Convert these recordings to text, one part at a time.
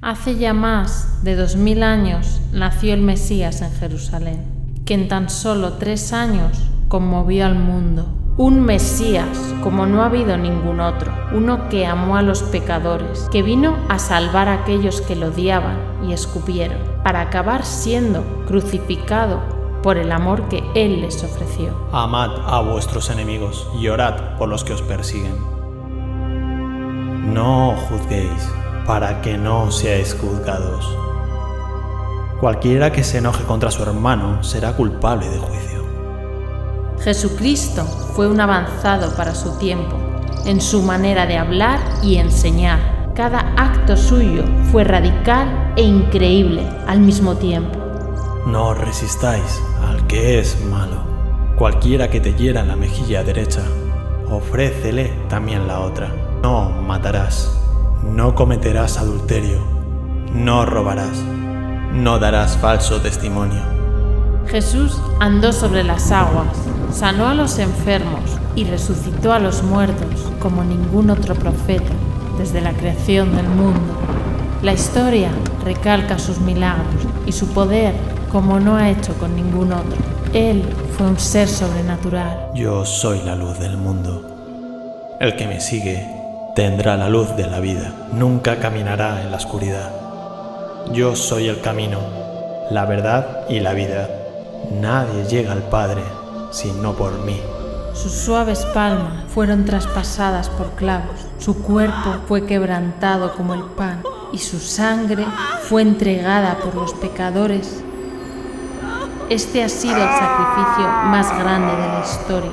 Hace ya más de 2000 años nació el Mesías en Jerusalén, que en tan solo 3 años conmovió al mundo. Un Mesías como no ha habido ningún otro, uno que amó a los pecadores, que vino a salvar a aquellos que lo odiaban y escupieron, para acabar siendo crucificado por el amor que Él les ofreció. Amad a vuestros enemigos y orad por los que os persiguen. No juzguéis, para que no seáis juzgados. Cualquiera que se enoje contra su hermano será culpable de juicio. Jesucristo fue un avanzado para su tiempo, en su manera de hablar y enseñar. Cada acto suyo fue radical e increíble al mismo tiempo. No os resistáis al que es malo. Cualquiera que te hiera en la mejilla derecha, ofrécele también la otra. No matarás. No cometerás adulterio, no robarás, no darás falso testimonio. Jesús andó sobre las aguas, sanó a los enfermos y resucitó a los muertos como ningún otro profeta desde la creación del mundo. La historia recalca sus milagros y su poder como no ha hecho con ningún otro. Él fue un ser sobrenatural. Yo soy la luz del mundo. El que me sigue tendrá la luz de la vida, nunca caminará en la oscuridad. Yo soy el camino, la verdad y la vida. Nadie llega al Padre sino por mí. Sus suaves palmas fueron traspasadas por clavos, su cuerpo fue quebrantado como el pan y su sangre fue entregada por los pecadores. Este ha sido el sacrificio más grande de la historia.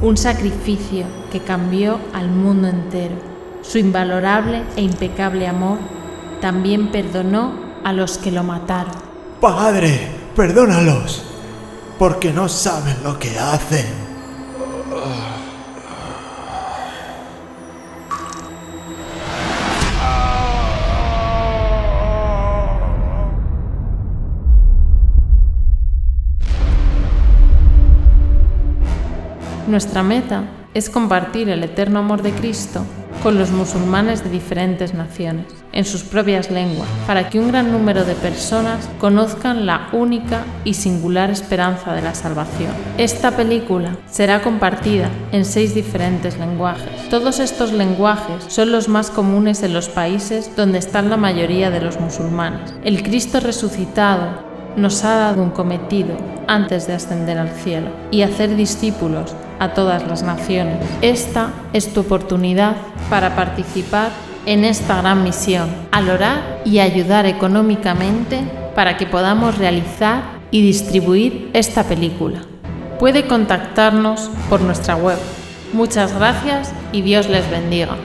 Un sacrificio que cambió al mundo entero. Su invalorable e impecable amor también perdonó a los que lo mataron. Padre, perdónalos, porque no saben lo que hacen. Nuestra meta es compartir el eterno amor de Cristo con los musulmanes de diferentes naciones, en sus propias lenguas, para que un gran número de personas conozcan la única y singular esperanza de la salvación. Esta película será compartida en 6 diferentes lenguajes. Todos estos lenguajes son los más comunes en los países donde están la mayoría de los musulmanes. El Cristo resucitado nos ha dado un cometido antes de ascender al cielo y hacer discípulos a todas las naciones. Esta es tu oportunidad para participar en esta gran misión, al orar y ayudar económicamente para que podamos realizar y distribuir esta película. Puede contactarnos por nuestra web. Muchas gracias y Dios les bendiga.